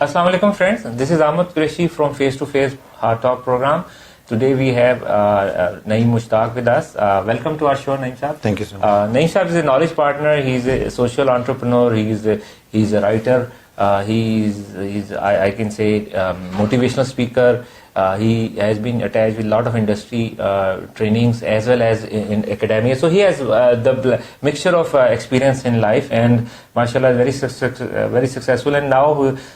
Assalamu alaikum friends, this is Ahmad Qureshi from Face to Face Heart Talk program. Today we have Naeem Mushtaq with us. Welcome to our show, Naeem Saab. Thank you so much. Naeem Saab is a knowledge partner, he's a social entrepreneur, he's a writer, he's I can say motivational speaker. He has been attached with a lot of industry trainings as well as in academia. So he has the mixture of experience in life, and mashallah very successful. And now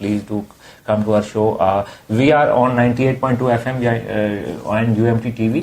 please do come to our show. We are on 98.2 FM on UMT TV,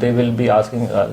they will be asking a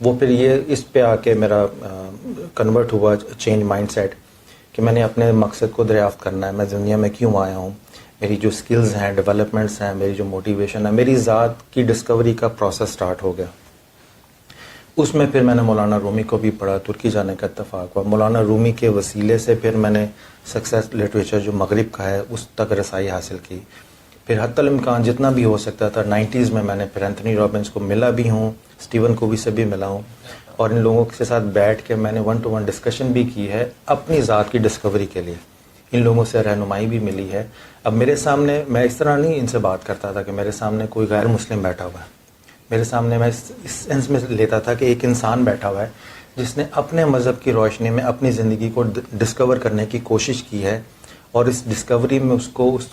وہ پھر یہ اس پہ آ کے میرا convert ہوا change mind set کہ میں نے اپنے مقصد کو دریافت کرنا ہے، میں دنیا میں کیوں آیا ہوں، میری جو سکلز ہیں، ڈیولپمنٹس ہیں، میری جو موٹیویشن ہے، میری ذات کی ڈسکوری کا پروسیس سٹارٹ ہو گیا. اس میں پھر میں نے مولانا رومی کو بھی پڑھا، ترکی جانے کا اتفاق ہوا. مولانا رومی کے وسیلے سے پھر میں نے سکسیس لٹریچر جو مغرب کا ہے اس تک رسائی حاصل کی. پھر حتی الامکان جتنا بھی ہو سکتا تھا 90s میں نے پھر اینتھنی رابنس کو ملا بھی ہوں، اسٹیون کووی سے بھی ملا ہوں، اور ان لوگوں کے ساتھ بیٹھ کے میں نے 1-to-1 ڈسکشن بھی کی ہے اپنی ذات کی ڈسکوری کے لیے. ان لوگوں سے رہنمائی بھی ملی ہے. اب میرے سامنے میں اس طرح نہیں ان سے بات کرتا تھا کہ میرے سامنے کوئی غیر مسلم بیٹھا ہوا ہے. میرے سامنے میں اس سینس میں لیتا تھا کہ ایک انسان بیٹھا ہوا ہے جس نے اپنے مذہب کی روشنی میں اپنی زندگی کو ڈسکور کرنے کی کوشش کی ہے، اور اس ڈسکوری میں اس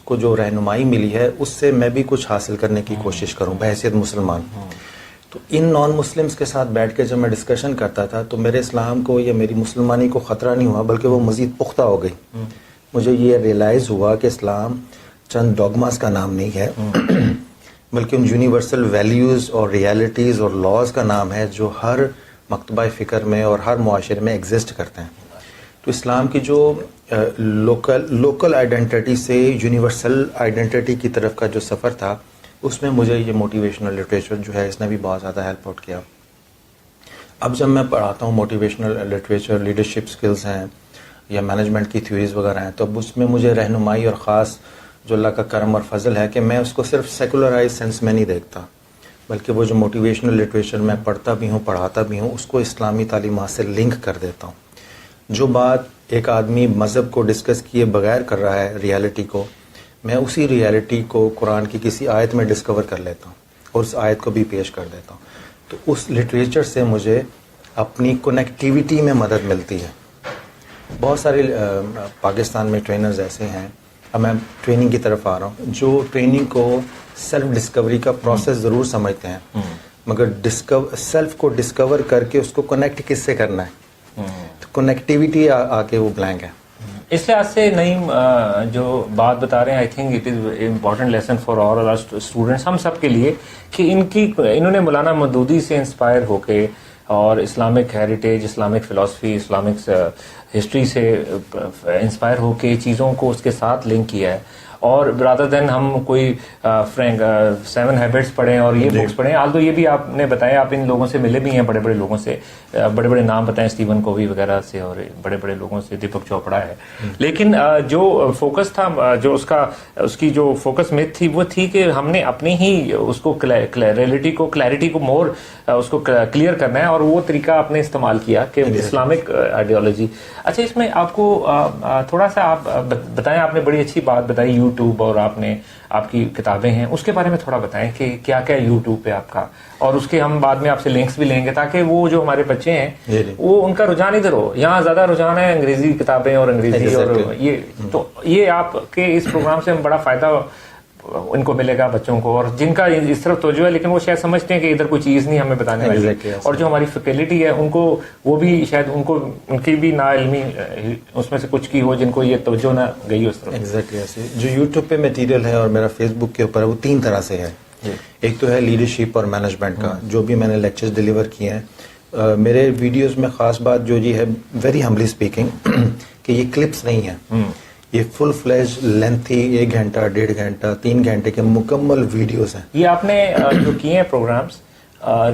کو جو رہنمائی ملی ہے اس سے میں بھی کچھ حاصل کرنے کی کوشش کروں بحیثیت مسلمان. تو ان نان مسلمس کے ساتھ بیٹھ کے جب میں ڈسکشن کرتا تھا تو میرے اسلام کو یا میری مسلمانی کو خطرہ نہیں ہوا، بلکہ وہ مزید پختہ ہو گئی. مجھے یہ ریئلائز ہوا کہ اسلام چند ڈوگماز کا نام نہیں ہے بلکہ ان یونیورسل ویلیوز اور ریالٹیز اور لاز کا نام ہے جو ہر مکتبہ فکر میں اور ہر معاشرے میں ایگزسٹ کرتے ہیں. تو اسلام کی جو لوکل آئیڈینٹی سے یونیورسل آئیڈینٹی کی طرف کا جو سفر تھا اس میں مجھے یہ موٹیویشنل لٹریچر جو ہے اس نے بھی بہت زیادہ ہیلپ آؤٹ کیا. اب جب میں پڑھاتا ہوں موٹیویشنل لٹریچر، لیڈرشپ سکلز ہیں یا مینجمنٹ کی تھیوریز وغیرہ ہیں، تو اب اس میں مجھے رہنمائی اور خاص جو اللہ کا کرم اور فضل ہے کہ میں اس کو صرف سیکولرائز سینس میں نہیں دیکھتا، بلکہ وہ جو موٹیویشنل لٹریچر میں پڑھتا بھی ہوں، پڑھاتا بھی ہوں، اس کو اسلامی تعلیمات سے لنک کر دیتا ہوں. جو بات ایک آدمی مذہب کو ڈسکس کیے بغیر کر رہا ہے ریالٹی کو، میں اسی ریالٹی کو قرآن کی کسی آیت میں ڈسکور کر لیتا ہوں اور اس آیت کو بھی پیش کر دیتا ہوں. تو اس لٹریچر سے مجھے اپنی کنیکٹیویٹی میں مدد ملتی ہے. بہت سارے پاکستان میں ٹرینرز ایسے ہیں، اب میں ٹریننگ کی طرف آ رہا ہوں، جو ٹریننگ کو سیلف ڈسکوری کا پروسیس ضرور سمجھتے ہیں، مگر سیلف کو ڈسکور کر کے اس کو کنیکٹ کس سے کرنا ہے، تو کنیکٹیویٹی آ کے وہ بلینک ہے. اس لحاظ سے نعیم جو بات بتا رہے ہیں، I think it is important lesson for all students, ہم سب کے لیے، کہ انہوں نے مولانا مودودی سے انسپائر ہو کے اور Islamic heritage, Islamic philosophy, Islamic history سے انسپائر ہو کے چیزوں کو اس کے ساتھ لنک کیا ہے. اور رادر دین ہم کوئی فرینک 7 ہیبٹس پڑھیں اور یہ بکس پڑھیں، آلدو یہ بھی آپ نے بتایا آپ ان لوگوں سے ملے بھی ہیں، بڑے بڑے لوگوں سے، بڑے بڑے نام بتائیں، اسٹیون کووی وغیرہ سے اور بڑے بڑے لوگوں سے، دیپک چوپڑا ہے. لیکن جو فوکس تھا، جو اس کی جو فوکس میتھ تھی وہ تھی کہ ہم نے اپنی ہی اس کو کلیئرٹی کو مور اس کو کلیئر کرنا ہے، اور وہ طریقہ آپ نے استعمال کیا کہ اسلامک آئیڈیالوجی. اچھا، اس میں آپ کو تھوڑا سا آپ بتائیں، آپ نے بڑی اچھی بات بتائی یوٹیوب اور آپ کی کتابیں ہیں، اس کے بارے میں تھوڑا بتائیں کہ کیا کیا یوٹیوب پہ آپ کا، اور اس کے ہم بعد میں آپ سے لنکس بھی لیں گے تاکہ وہ جو ہمارے بچے ہیں وہ ان کا رجحان ادھر ہو. یہاں زیادہ رجحان ہے انگریزی کتابیں اور انگریزی، اور یہ آپ کے اس پروگرام سے بڑا فائدہ ان کو ملے گا بچوں کو، اور جن کا اس طرف توجہ ہے لیکن وہ شاید سمجھتے ہیں کہ ادھر کوئی چیز نہیں ہمیں بتانے والی، اور جو ہماری فیکلٹی ہے ان کو، وہ بھی شاید ان کی بھی نا علمی اس میں سے کچھ کی ہو جن کو یہ توجہ نہ گئی اس طرف. ایگزیکٹلی ایسے جو یوٹیوب پہ میٹیریل ہے اور میرا فیس بک کے اوپر ہے وہ 3 طرح سے ہے. ایک تو ہے لیڈرشپ اور مینجمنٹ کا، جو بھی میں نے لیکچرز ڈیلیور کیے ہیں. میرے ویڈیوز میں خاص بات جو یہ ہے، ویری ہمبلی اسپیکنگ، کہ یہ کلپس نہیں ہیں، یہ فل فلیج لینتھی 1 گھنٹہ 1.5 گھنٹہ 3 گھنٹے کے مکمل ویڈیوز ہیں. یہ آپ نے جو کیے ہیں پروگرامز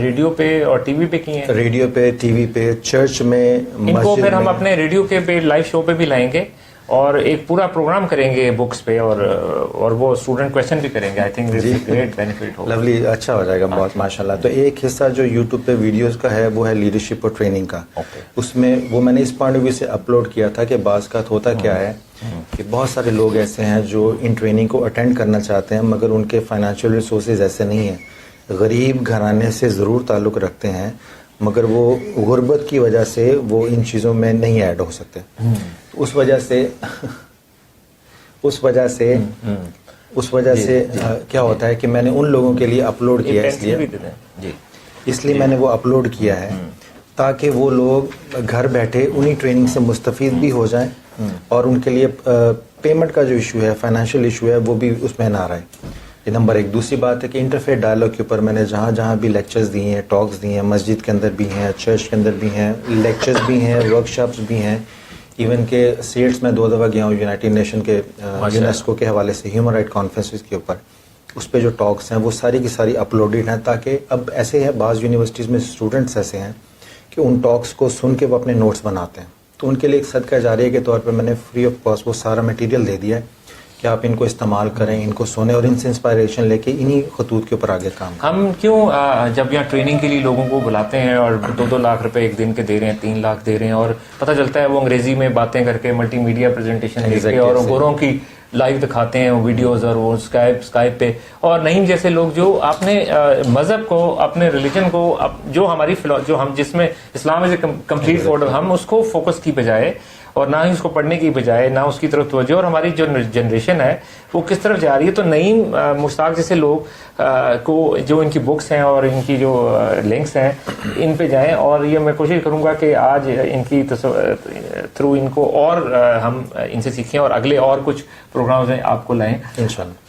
ریڈیو پہ اور ٹی وی پہ کیے ہیں؟ ریڈیو پہ، ٹی وی پہ، چرچ میں، ان کو پھر ہم اپنے ریڈیو کے پہ لائیو شو پہ بھی لائیں گے اور ایک پورا پروگرام کریں گے بکس پہ، اور وہ اسٹوڈنٹ کویشچن بھی کریں گے. I think this is great benefit ہوگا. لولی، اچھا ہو جائے گا بہت ماشاءاللہ. تو ایک حصہ جو یوٹیوب پہ ویڈیوز کا ہے وہ ہے لیڈرشپ اور ٹریننگ کا. اس میں وہ میں نے اس پوائنٹ آف ویو سے اپلوڈ کیا تھا کہ بعض کا ہوتا کیا ہے کہ بہت سارے لوگ ایسے ہیں جو ان ٹریننگ کو اٹینڈ کرنا چاہتے ہیں مگر ان کے فائنینشیل ریسورسز ایسے نہیں ہیں، غریب گھرانے سے ضرور تعلق رکھتے ہیں مگر وہ غربت کی وجہ سے وہ ان چیزوں میں نہیں ایڈ ہو سکتے. اس وجہ سے کیا ہوتا ہے کہ میں نے ان لوگوں کے لیے اپلوڈ کیا، اس لیے میں نے وہ اپلوڈ کیا ہے تاکہ وہ لوگ گھر بیٹھے انہی ٹریننگ سے مستفید بھی ہو جائیں، اور ان کے لیے پیمنٹ کا جو ایشو ہے، فائنینشیل ایشو ہے، وہ بھی اس میں نہ رہے. یہ نمبر ایک. دوسری بات ہے کہ انٹرفیتھ ڈائلاگ کے اوپر میں نے جہاں جہاں بھی لیکچرز دیے ہیں, ٹاکس دیے ہیں, مسجد کے اندر بھی ہیں, چرچ کے اندر بھی ہیں, لیکچرز بھی ہیں, ورک شاپس بھی ہیں, ایون کہ اسٹیٹس میں 2 دفعہ گیا ہوں یونائٹڈ نیشن کے یونیسکو کے حوالے سے ہیومن رائٹ کانفرنسز کے اوپر. اس پہ جو ٹاکس ہیں وہ ساری کی ساری اپلوڈیڈ ہیں, تاکہ اب ایسے ہیں بعض یونیورسٹیز میں اسٹوڈنٹس ایسے ہیں کہ ان ٹاکس کو سن کے وہ اپنے نوٹس بناتے ہیں, تو ان کے لیے ایک صدقہ جاریہ کے طور پہ میں نے فری آف کاسٹ وہ سارا مٹیریل دے دیا ہے کہ آپ ان کو استعمال کریں, ان کو سنیں اور ان سے انسپائریشن لے کے انہی خطوط کے اوپر آگے کام کریں. ہم کیوں جب یہاں ٹریننگ کے لیے لوگوں کو بلاتے ہیں اور 2-2 لاکھ روپے ایک دن کے دے رہے ہیں, 3 لاکھ دے رہے ہیں, اور پتہ چلتا ہے وہ انگریزی میں باتیں کر کے ملٹی میڈیا پریزنٹیشن دے کے اور گوروں کی لائیو دکھاتے ہیں ویڈیوز اور وہ اسکائپ پہ, اور نعیم جیسے لوگ جو اپنے مذہب کو, اپنے ریلیجن کو, جو ہماری جو ہم جس میں اسلام از اے کمپلیٹ آرڈر, ہم اس کو فوکس کی بجائے اور نہ ہی اس کو پڑھنے کی بجائے نہ اس کی طرف توجہ, اور ہماری جو جنریشن ہے وہ کس طرف جا رہی ہے. تو نعیم مشتاق جیسے لوگ کو جو ان کی بکس ہیں اور ان کی جو لنکس ہیں ان پہ جائیں, اور یہ میں کوشش کروں گا کہ آج ان کی تھرو ان کو اور ہم ان سے سیکھیں اور اگلے اور کچھ پروگرامز ہیں آپ کو لائیں انشاءاللہ.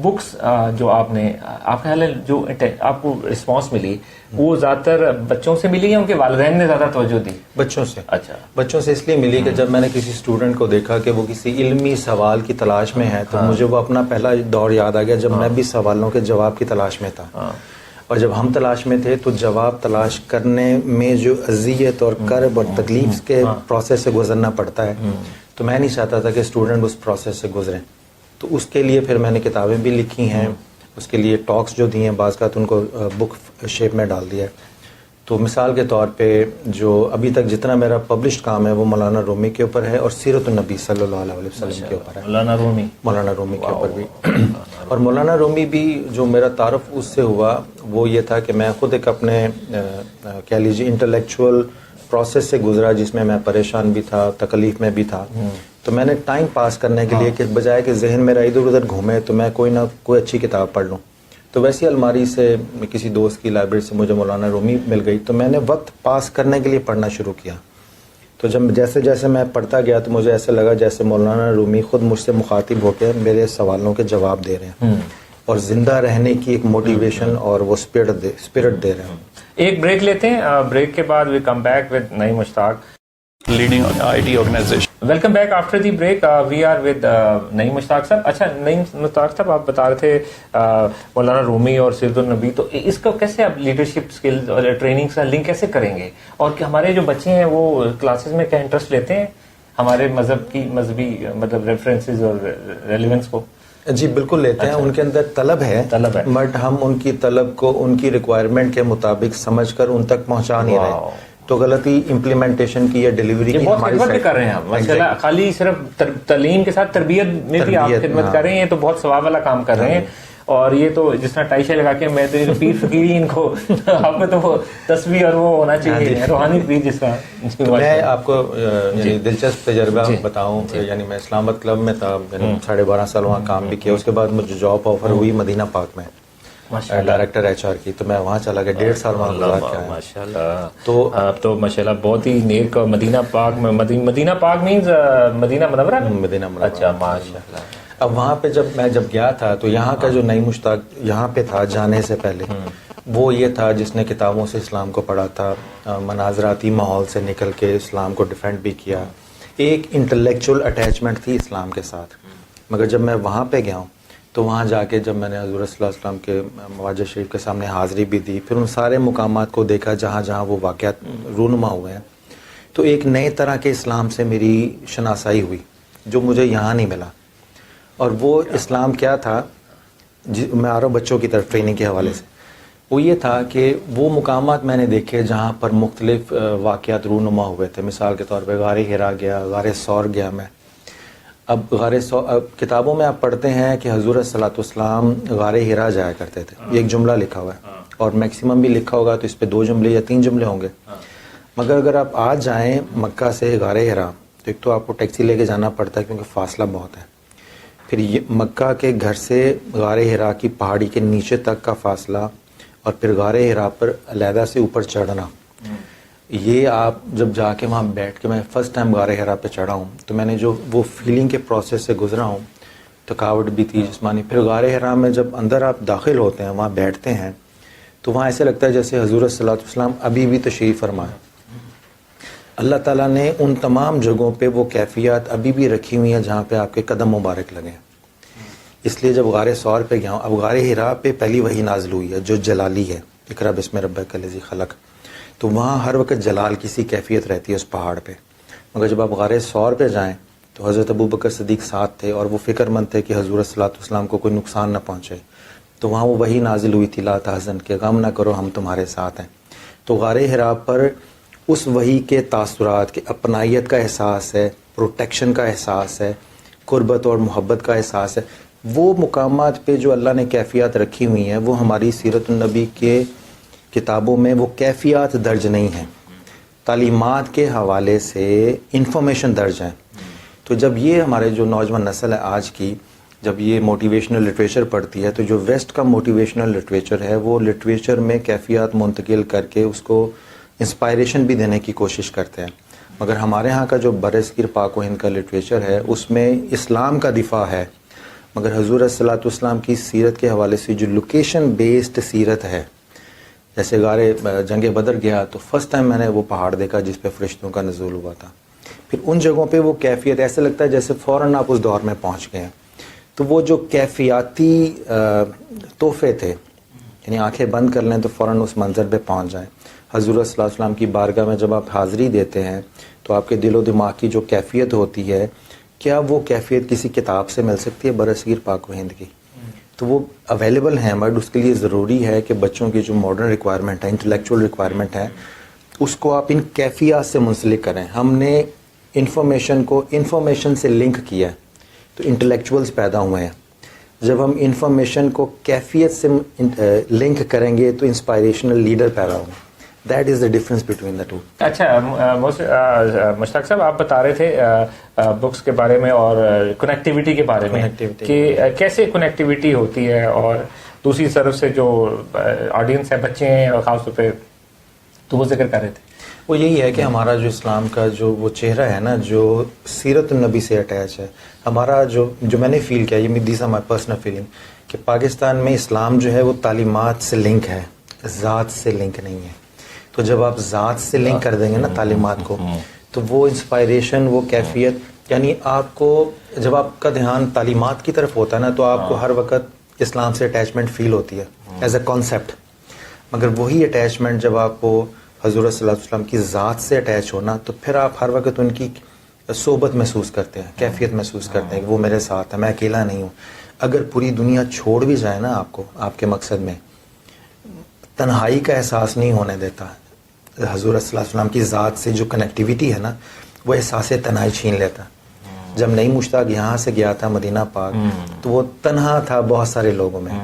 بکس جو آپ نے, آپ خیال ہے جو آپ کو رسپانس ملی وہ زیادہ تر بچوں سے ملی یا ان کے والدین نے زیادہ توجہ دی؟ بچوں سے. اچھا, بچوں سے اس لیے ملی کہ جب میں نے کسی اسٹوڈنٹ کو دیکھا کہ وہ کسی علمی سوال کی تلاش میں ہے, تو مجھے وہ اپنا پہلا دور یاد آ گیا جب میں بھی سوالوں کے جواب کی تلاش میں تھا. اور جب ہم تلاش میں تھے تو جواب تلاش کرنے میں جو اذیت اور کرب اور تکلیف کے پروسیس سے گزرنا پڑتا ہے, تو میں نہیں چاہتا تھا کہ اسٹوڈنٹ اس پروسیس سے گزریں. تو اس کے لیے پھر میں نے کتابیں بھی لکھی ہیں, اس کے لیے ٹاکس جو دیے ہیں بعض کا تو ان کو بک شیپ میں ڈال دیا ہے. تو مثال کے طور پہ جو ابھی تک جتنا میرا پبلشڈ کام ہے وہ مولانا رومی کے اوپر ہے اور سیرت النبی صلی اللہ علیہ وسلم کے اوپر ہے. مولانا رومی کے اوپر بھی. اور مولانا رومی بھی جو میرا تعارف اس سے ہوا وہ یہ تھا کہ میں خود ایک اپنے کہہ لیجیے انٹلیکچوئل پروسیس سے گزرا جس میں پریشان بھی تھا, تکلیف میں بھی تھا. تو میں نے ٹائم پاس کرنے کے لیے کہ بجائے کہ ذہن میرا ادھر ادھر گھومے تو میں کوئی نہ کوئی اچھی کتاب پڑھ لوں. تو ویسی الماری سے کسی دوست کی لائبریری سے مجھے مولانا رومی مل گئی, تو میں نے وقت پاس کرنے کے لیے پڑھنا شروع کیا. تو جب جیسے جیسے میں پڑھتا گیا تو مجھے ایسے لگا جیسے مولانا رومی خود مجھ سے مخاطب ہو کے میرے سوالوں کے جواب دے رہے ہیں اور زندہ رہنے کی ایک موٹیویشن اور وہ اسپرٹ دے رہے ہیں. ایک بریک لیتے ہیں, بریک کے بعد we come back with Naeem Mushtaq, leading IT organization. Welcome back after the break. We are with Naeem Mushtaq sahab. اچھا نعیم مشتاق صاحب, آپ بتا رہے تھے مولانا رومی اور سیرت النبی, تو اس کو کیسے آپ لیڈرشپ اسکلز اور ٹریننگ سے لنک کیسے کریں گے, اور کہ ہمارے جو بچے ہیں وہ کلاسز میں کیا انٹرسٹ لیتے ہیں ہمارے مذہب کی مذہبی مطلب ریفرنسز اور ریلیونس کو؟ جی بالکل لیتے ہیں. ان کے اندر طلب ہے, بٹ ہم ان کی طلب کو ان کی ریکوائرمنٹ کے مطابق سمجھ کر ان تک پہنچا نہیں رہے. تو غلطی امپلیمنٹیشن کی یا ڈیلیوری کی ہماری خدمت کر رہے ہیں ہم, خالی صرف تعلیم کے ساتھ تربیت میں بھی آپ خدمت کر رہے ہیں, تو بہت ثواب والا کام کر رہے ہیں. اور یہ تو جس طرح ٹائی شائی لگا کے میں تو یہ پیر فقیر ہی ان کو آپ کو تو وہ تسبیح اور وہ ہونا چاہیے روحانی پیر جس طرح. میں آپ کو یعنی دلچسپ تجربہ بتاؤں, یعنی میں اسلام آباد کلب میں تھا, 12.5 سال وہاں کام بھی کیا. اس کے بعد مجھے جاب آفر ہوئی مدینہ پاک میں ڈائریکٹر HR کی, تو میں وہاں چلا گیا, 1.5 سال وہاں گزار کے آیا. ماشاءاللہ. تو آپ تو ماشاءاللہ بہت ہی نیک. مدینہ پاک میں مدینہ پاک مینز مدینہ منورہ. مدینہ منورہ. اچھا ماشاءاللہ. اب وہاں پہ جب گیا تھا تو یہاں کا جو نعیم مشتاق یہاں پہ تھا جانے سے پہلے, وہ یہ تھا جس نے کتابوں سے اسلام کو پڑھا تھا, مناظراتی ماحول سے نکل کے اسلام کو ڈیفینڈ بھی کیا. ایک انٹلیکچوئل اٹیچمنٹ تھی اسلام کے ساتھ. مگر جب میں وہاں پہ گیا ہوں تو وہاں جا کے جب میں نے حضور صلی اللہ علیہ وسلم کے مواجہ شریف کے سامنے حاضری بھی دی, پھر ان سارے مقامات کو دیکھا جہاں جہاں وہ واقعات رونما ہوئے ہیں, تو ایک نئے طرح کے اسلام سے میری شناسائی ہوئی جو مجھے یہاں نہیں ملا. اور وہ اسلام کیا تھا, میں آ رہا ہوں بچوں کی طرف ٹریننگ کے حوالے سے, وہ یہ تھا کہ وہ مقامات میں نے دیکھے جہاں پر مختلف واقعات رونما ہوئے تھے. مثال کے طور پہ غار ہرا گیا, غار ثور گیا میں. اب کتابوں میں آپ پڑھتے ہیں کہ حضور صلی اللہ علیہ وسلم غار ہرا جایا کرتے تھے, یہ ایک جملہ لکھا ہوا ہے, اور میکسیمم بھی لکھا ہوگا تو اس پہ 2 جملے یا 3 جملے ہوں گے. مگر اگر آپ آج جائیں مکہ سے غار ہرا, تو ایک تو آپ کو ٹیکسی لے کے جانا پڑتا ہے کیونکہ فاصلہ بہت ہے. پھر یہ مکہ کے گھر سے غار ہرا کی پہاڑی کے نیچے تک کا فاصلہ, اور پھر غار ہرا پر علیحدہ سے اوپر چڑھنا. یہ آپ جب جا کے وہاں بیٹھ کے, میں فرسٹ ٹائم غار ہرا پہ چڑھا ہوں, تو میں نے جو وہ فیلنگ کے پروسیس سے گزرا ہوں تھکاوٹ بھی تھی جسمانی. پھر غار حرا میں جب اندر آپ داخل ہوتے ہیں, وہاں بیٹھتے ہیں, تو وہاں ایسے لگتا ہے جیسے حضور صلی اللہ علیہ وسلم ابھی بھی تشریف فرمائے. اللہ تعالیٰ نے ان تمام جگہوں پہ وہ کیفیات ابھی بھی رکھی ہوئی ہیں جہاں پہ آپ کے قدم مبارک لگے. اس لیے جب غار ثور پہ گیا ہوں, اب غار حرا پہ پہلی وحی نازل ہوئی ہے جو جلالی ہے, اقرا بسم ربک الذی خلق, تو وہاں ہر وقت جلال کی سی کیفیت رہتی ہے اس پہاڑ پہ. مگر جب آپ غار ثور پہ جائیں تو حضرت ابوبکر صدیق ساتھ تھے اور وہ فکر مند تھے کہ حضور صلی اللہ علیہ وسلم کو کوئی نقصان نہ پہنچے, تو وہاں وہ وحی نازل ہوئی تھی لا تحزن, کہ غم نہ کرو ہم تمہارے ساتھ ہیں. تو غار حرا پر اس وحی کے تاثرات, کہ اپنائیت کا احساس ہے, پروٹیکشن کا احساس ہے, قربت اور محبت کا احساس ہے, وہ مقامات پہ جو اللہ نے کیفیات رکھی ہوئی ہیں وہ ہماری سیرت النبی کے کتابوں میں وہ کیفیات درج نہیں ہیں. تعلیمات کے حوالے سے انفارمیشن درج ہیں. تو جب یہ ہمارے جو نوجوان نسل ہے آج کی, جب یہ موٹیویشنل لٹریچر پڑھتی ہے, تو جو ویسٹ کا موٹیویشنل لٹریچر ہے وہ لٹریچر میں کیفیات منتقل کر کے اس کو انسپائریشن بھی دینے کی کوشش کرتے ہیں. مگر ہمارے ہاں کا جو برصغیر پاک و ہند کا لٹریچر ہے اس میں اسلام کا دفاع ہے, مگر حضور صلی اللہ علیہ وسلم کی سیرت کے حوالے سے جو لوکیشن بیسڈ سیرت ہے, جیسے غار جنگ بدر گیا تو فرسٹ ٹائم میں نے وہ پہاڑ دیکھا جس پہ فرشتوں کا نزول ہوا تھا. پھر ان جگہوں پہ وہ کیفیت ایسے لگتا ہے جیسے فوراً آپ اس دور میں پہنچ گئے ہیں. تو وہ جو کیفیاتی تحفے تھے, یعنی آنکھیں بند کر لیں تو فوراً اس منظر پہ پہنچ جائیں. حضور صلی اللہ علیہ وسلم کی بارگاہ میں جب آپ حاضری دیتے ہیں تو آپ کے دل و دماغ کی جو کیفیت ہوتی ہے, کیا وہ کیفیت کسی کتاب سے مل سکتی ہے برصغیر پاک و ہند کی؟ تو وہ اویلیبل ہیں, بٹ اس کے لیے ضروری ہے کہ بچوں کی جو ماڈرن ریکوائرمنٹ ہے, انٹلیکچوئل ریکوائرمنٹ ہے, اس کو آپ ان کیفیات سے منسلک کریں. ہم نے انفارمیشن کو انفارمیشن سے لنک کیا ہے تو انٹلیکچوئلز پیدا ہوئے ہیں. جب ہم انفارمیشن کو کیفیت سے لنک کریں گے تو انسپائریشنل لیڈر پیدا ہوں گے. That is the difference between the two. اچھا مشتاق صاحب, آپ بتا رہے تھے بکس کے بارے میں اور کنیکٹیوٹی کے بارے میں کہ کیسے کنیکٹیوٹی ہوتی ہے, اور دوسری طرف سے جو آڈینس ہے بچے ہیں اور خاص طور پہ, تو وہ ذکر کر رہے تھے. وہ یہی ہے کہ ہمارا جو اسلام کا جو وہ چہرہ ہے نا, جو سیرت النبی سے اٹیچ ہے, ہمارا جو میں نے فیل کیا, یہ these are my personal feeling, کہ پاکستان میں اسلام جو ہے وہ تعلیمات سے لنک ہے, ذات سے لنک نہیں ہے. تو جب آپ ذات سے لنک کر دیں گے نا تعلیمات کو, تو وہ انسپائریشن, وہ کیفیت, یعنی آپ کو جب آپ کا دھیان تعلیمات کی طرف ہوتا ہے نا تو آپ کو ہر وقت اسلام سے اٹیچمنٹ فیل ہوتی ہے ایز اے کانسیپٹ. مگر وہی اٹیچمنٹ جب آپ کو حضور صلی اللہ علیہ وسلم کی ذات سے اٹیچ ہونا, تو پھر آپ ہر وقت ان کی صحبت محسوس کرتے ہیں, کیفیت محسوس کرتے ہیں کہ وہ میرے ساتھ ہے, میں اکیلا نہیں ہوں. اگر پوری دنیا چھوڑ بھی جائے نا آپ کو, آپ کے مقصد میں تنہائی کا احساس نہیں ہونے دیتا. حضور صلی اللہ علیہ وسلم کی ذات سے جو کنیکٹیویٹی ہے نا, وہ احساس تنہائی چھین لیتا. جب نئی مشتاق یہاں سے گیا تھا مدینہ پاک تو وہ تنہا تھا بہت سارے لوگوں میں,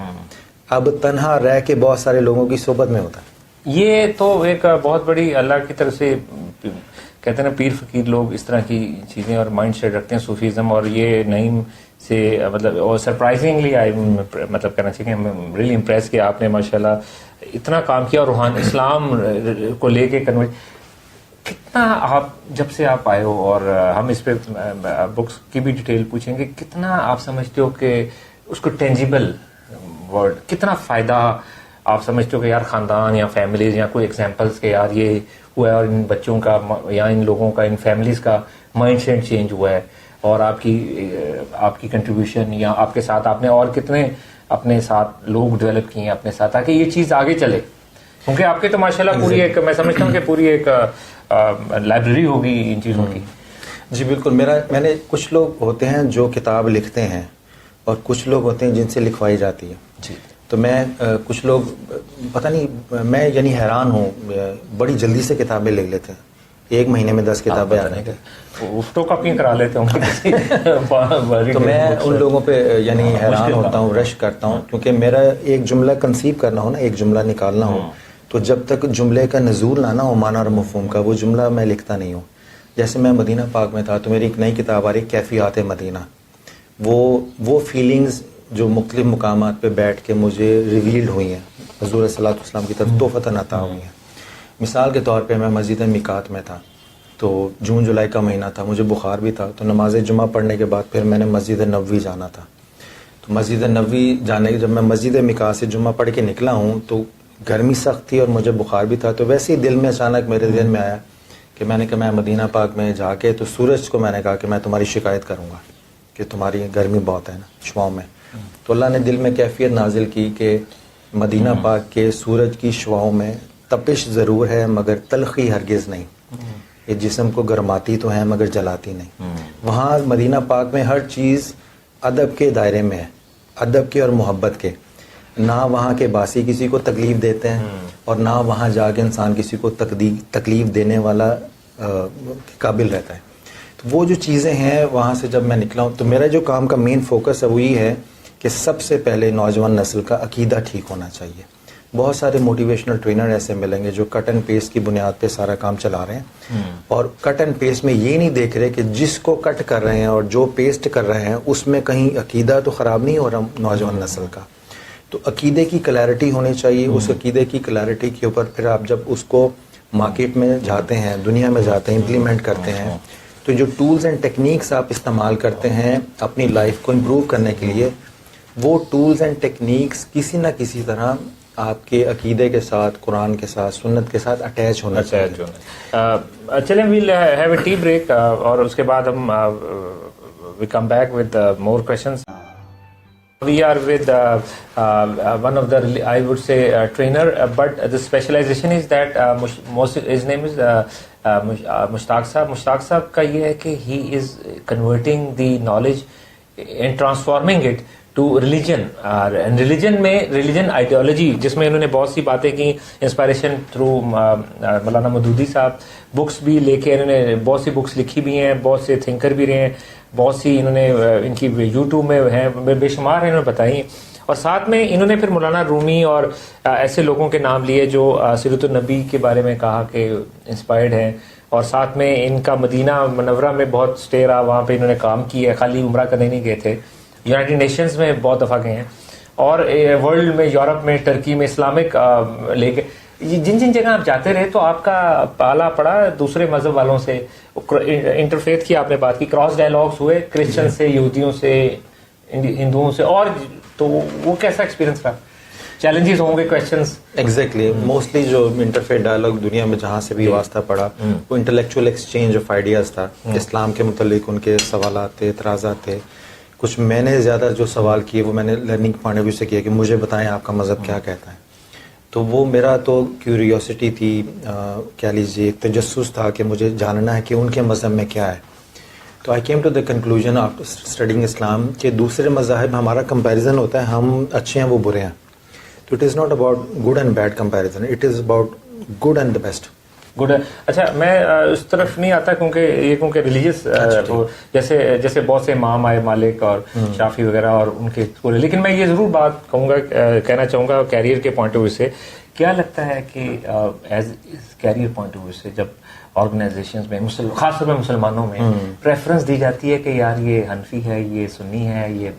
اب تنہا رہ کے بہت سارے لوگوں کی صحبت میں ہوتا ہے. یہ تو ایک بہت بڑی اللہ کی طرف سے کہتے ہیں نا, پیر فقیر لوگ اس طرح کی چیزیں اور مائنڈ سیٹ رکھتے ہیں صوفیزم, اور یہ نعیم سے مطلب, اور سرپرائزنگلی مطلب کہنا چاہیے کہ ریئلی امپریس کہ آپ نے ماشاءاللہ اتنا کام کیا, اور روحان اسلام کو لے کے کنورٹ کتنا آپ جب سے آپ آئے ہو, اور ہم اس پہ بکس کی بھی ڈیٹیل پوچھیں گے, کتنا آپ سمجھتے ہو کہ اس کو ٹینجیبل ورڈ, کتنا فائدہ آپ سمجھتے ہو کہ یار خاندان یا فیملیز یا کوئی ایگزامپلس کہ یار یہ ہوا ہے, اور ان بچوں کا یا ان لوگوں کا, ان فیملیز کا مائنڈ سیٹ چینج ہوا ہے, اور آپ کی کنٹریبیوشن یا آپ کے ساتھ آپ نے اور کتنے اپنے ساتھ لوگ ڈیولپ کیے ہیں اپنے ساتھ تاکہ یہ چیز آگے چلے, کیونکہ آپ کے تو ماشاءاللہ پوری ایک, میں سمجھتا ہوں کہ پوری ایک لائبریری ہوگی ان چیزوں کی. جی بالکل. میں نے کچھ لوگ ہوتے ہیں جو کتاب لکھتے ہیں, اور کچھ لوگ ہوتے ہیں جن سے لکھوائی جاتی ہے. جی. تو میں کچھ لوگ پتہ نہیں, میں یعنی حیران ہوں, بڑی جلدی سے کتابیں لکھ لیتے ہیں, 1 مہینے میں 10 کتابیں آنے کی, فوٹو کاپی کرا لیتے ہوں. تو میں ان لوگوں پہ یعنی حیران ہوتا ہوں, رش کرتا ہوں, کیونکہ میرا ایک جملہ کنسیو کرنا ہو نا, ایک جملہ نکالنا ہو, تو جب تک جملے کا نزول نہ ہو معنی اور مفہوم کا, وہ جملہ میں لکھتا نہیں ہوں. جیسے میں مدینہ پاک میں تھا تو میری ایک نئی کتاب آ رہی, کیفیات مدینہ. وہ فیلنگز جو مختلف مقامات پہ بیٹھ کے مجھے ریویلڈ ہوئی ہیں, حضور صلی اللہ علیہ وسلم کی طرف تحفتاً عطا ہوئی ہیں. مثال کے طور پہ میں مسجد میقات میں تھا, تو جون جولائی کا مہینہ تھا, مجھے بخار بھی تھا, تو نماز جمعہ پڑھنے کے بعد پھر میں نے مسجد نبوی جانا تھا. مسجد نبوی جانے جب میں مسجد مکاح سے جمعہ پڑھ کے نکلا ہوں تو گرمی سخت تھی اور مجھے بخار بھی تھا، تو ویسے ہی دل میں اچانک میرے ذہن میں آیا کہ میں نے کہا میں مدینہ پاک میں جا کے تو سورج کو میں نے کہا کہ میں تمہاری شکایت کروں گا کہ تمہاری گرمی بہت ہے نا شعاؤں میں. تو اللہ نے دل میں کیفیت نازل کی کہ مدینہ پاک کے سورج کی شعاؤں میں تپش ضرور ہے مگر تلخی ہرگز نہیں. یہ جسم کو گرماتی تو ہے مگر جلاتی نہیں. وہاں مدینہ پاک میں ہر چیز ادب کے دائرے میں ہے، ادب کے اور محبت کے. نہ وہاں کے باسی کسی کو تکلیف دیتے ہیں اور نہ وہاں جا کے انسان کسی کو تکلیف دینے والا قابل رہتا ہے. تو وہ جو چیزیں ہیں وہاں سے جب میں نکلا ہوں تو میرا جو کام کا مین فوکس ہے وہ یہ ہے کہ سب سے پہلے نوجوان نسل کا عقیدہ ٹھیک ہونا چاہیے. بہت سارے موٹیویشنل ٹرینر ایسے ملیں گے جو کٹ اینڈ پیسٹ کی بنیاد پہ سارا کام چلا رہے ہیں اور کٹ اینڈ پیسٹ میں یہ نہیں دیکھ رہے کہ جس کو کٹ کر رہے ہیں اور جو پیسٹ کر رہے ہیں اس میں کہیں عقیدہ تو خراب نہیں ہو رہا نوجوان نسل کا. تو عقیدے کی کلیئرٹی ہونی چاہیے. اس عقیدے کی کلیئرٹی کے اوپر پھر آپ جب اس کو مارکیٹ میں جاتے ہیں، دنیا میں جاتے ہیں، امپلیمنٹ کرتے ہیں، تو جو ٹولز اینڈ ٹیکنیکس آپ استعمال کرتے ہیں اپنی لائف کو امپروو کرنے کے لیے، وہ ٹولز اینڈ ٹیکنیکس کسی نہ کسی طرح آپ کے عقیدے کے ساتھ، قرآن کے ساتھ، سنت کے ساتھ اٹیچ ہونا چاہیے. چلیں we'll have a tea break اور اس کے بعد ہم we come back with more questions. We are with one of the, I would say, trainer, but the specialization is that his name is Mushtaq Sahab. Mushtaq Sahab ka ye hai ki he is converting the knowledge and transforming it to religion. And religion ideology جس میں انہوں نے بہت سی باتیں کی، inspiration through Maulana Maududi صاحب، books بھی لے کے انہوں نے بہت سی بکس لکھی بھی ہیں، بہت سے تھنکر بھی رہے ہیں، بہت سی انہوں نے ان کی یوٹیوب میں ہیں، بے شمار ہیں انہوں نے بتائی. اور ساتھ میں انہوں نے پھر مولانا رومی اور ایسے لوگوں کے نام لیے جو سیرت النبی کے بارے میں کہا کہ انسپائرڈ ہیں. اور ساتھ میں ان کا مدینہ منورہ میں بہت سٹے رہا، وہاں پہ انہوں نے کام کیا ہے، خالی عمرہ کرنے نہیں گئے تھے، یونائٹڈ نیشنز میں بہت دفعہ گئے ہیں اور ورلڈ میں، یورپ میں، ٹرکی میں اسلامک لے کے جن جن جگہ آپ جاتے رہے تو آپ کا پالا پڑا دوسرے مذہب والوں سے، انٹرفیتھ کی آپ نے بات کی، کراس ڈائلاگس ہوئے کرسچن سے، یہودیوں سے، ہندوؤں سے، اور تو وہ کیسا ایکسپیرینس رہا؟ چیلنجز ہوں گے، کویشچنز؟ ایگزیکٹلی موسٹلی جو انٹرفیتھ ڈائلاگ دنیا میں جہاں سے بھی واسطہ پڑا وہ انٹلیکچوئل ایکسچینج آف آئیڈیاز تھا. اسلام کے متعلق ان کے سوالات تھے، اعتراضات تھے. کچھ میں نے زیادہ جو سوال کیے وہ میں نے لرننگ پوائنٹ آف ویو سے کیا کہ مجھے بتائیں آپ کا مذہب کیا کہتا ہے. تو وہ میرا تو کیوریوسٹی تھی، کیا لیجیے ایک تجسس تھا کہ مجھے جاننا ہے کہ ان کے مذہب میں کیا ہے. تو I came to the conclusion after studying Islam کہ دوسرے مذاہب ہمارا کمپیریزن ہوتا ہے، ہم اچھے ہیں وہ برے ہیں. تو it is not about good and bad comparison, it is about good and the best. Good. اچھا میں اس طرف نہیں آتا کیونکہ ریلیجیس جیسے بہت سے امام آئے، مالک اور شافی وغیرہ اور ان کے پورے، لیکن میں یہ ضرور بات کہنا چاہوں گا کیریئر کے پوائنٹ آف ویو سے، کیا لگتا ہے کہ as career point of view سے جب آرگنائزیشنز میں خاص طور پہ مسلمانوں میں پریفرنس دی جاتی ہے کہ یار یہ حنفی ہے، یہ سنی ہے، یہ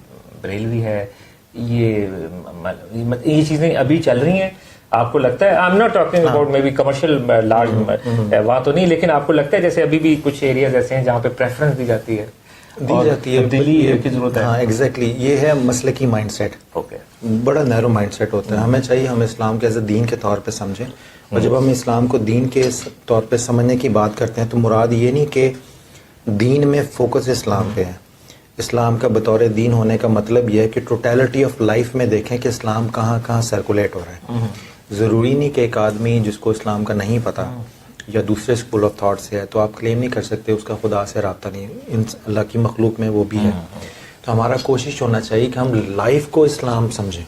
بریلوی ہے، یہ چیزیں ابھی چل رہی ہیں، آپ کو لگتا ہے؟ I am not talking about maybe commercial large وہاں تو نہیں، لیکن آپ کو لگتا ہے جیسے ابھی بھی کچھ ایریاز ایسے ہیں جہاں پہ پریفرنس دی جاتی ہے تبدیلی کی ضرورت ہے؟ ہاں ایگزیکٹلی، یہ ہے مسلکی مائنڈ سیٹ. اوکے، بڑا نیرو مائنڈ سیٹ ہوتا ہے. ہمیں چاہیے ہم اسلام کے ایز اے دین کے طور پہ سمجھیں، اور جب ہم اسلام کو دین کے طور پہ سمجھنے کی بات کرتے ہیں تو مراد یہ نہیں کہ دین میں فوکس اسلام پہ ہے. اسلام کا بطور دین ہونے کا مطلب یہ ہے کہ ٹوٹیلٹی آف لائف میں دیکھیں کہ اسلام کہاں کہاں سرکولیٹ ہو رہا ہے. ضروری نہیں کہ ایک آدمی جس کو اسلام کا نہیں پتا یا دوسرے اسکول آف تھاٹ سے ہے تو آپ کلیم نہیں کر سکتے اس کا خدا سے رابطہ نہیں. ان اللہ کی مخلوق میں وہ بھی ہے. تو ہمارا کوشش ہونا چاہیے کہ ہم لائف کو اسلام سمجھیں.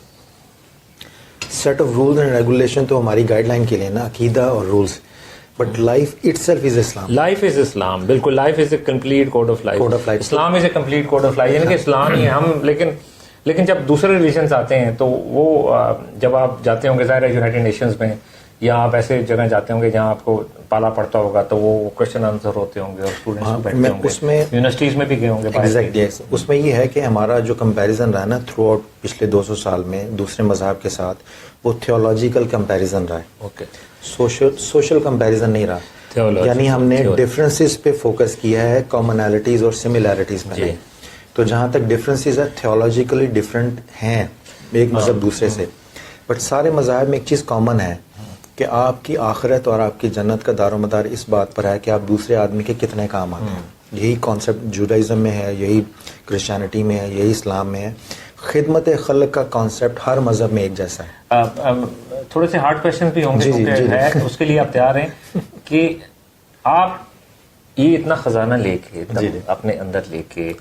Set of rules and regulation تو ہماری گائیڈ لائن کے لیے نا، عقیدہ اور rules, but life itself is Islam. Life is Islam, بالکل. Life is a complete code of life. Islam is a complete code of life, یعنی کہ اسلام ہی ہے ہم. لیکن جب دوسرے ریلیجنس آتے ہیں تو وہ جب آپ جاتے ہوں گے ظاہر ہے یونائٹڈ نیشنز میں یا آپ ایسے جگہ جاتے ہوں گے جہاں آپ کو پالا پڑتا ہوگا تو وہ کوشچن آنسر ہوتے ہوں گے اور اسٹوڈنٹس بیٹھتے ہوں گے، اس میں یونیورسٹیز میں بھی گئے ہوں گے. ایگزیکٹلی، اس میں یہ ہے کہ ہمارا جو کمپیریزن رہا نا تھرو آؤٹ پچھلے 200 سال میں دوسرے مذاہب کے ساتھ، وہ تھیولوجیکل کمپیریزن رہا ہے. اوکے، سوشل کمپیریزن نہیں رہا. یعنی ہم نے ڈفرینسز پہ فوکس کیا ہے، کامنالٹیز اور سملیرٹیز میں. تو جہاں تک ڈفرینسز ہے تھیولوجیکلی ڈفرینٹ ہیں ایک مذہب دوسرے سے، بٹ سارے مذاہب میں ایک چیز کامن ہے کہ آپ کی آخرت اور آپ کی جنت کا دار و مدار اس بات پر ہے کہ آپ دوسرے آدمی کے کتنے کام آتے ہیں. یہی کانسیپٹ جوڈائزم میں ہے، یہی کرسچینٹی میں ہے، یہی اسلام میں ہے. خدمت خلق کا کانسیپٹ ہر مذہب میں ایک جیسا ہے. تھوڑے سے ہارڈ کویشچن بھی ہوں گے کیونکہ ہے اس کے لیے آپ تیار ہیں کہ آپ یہ اتنا خزانہ لے کے اپنے اندر لے کے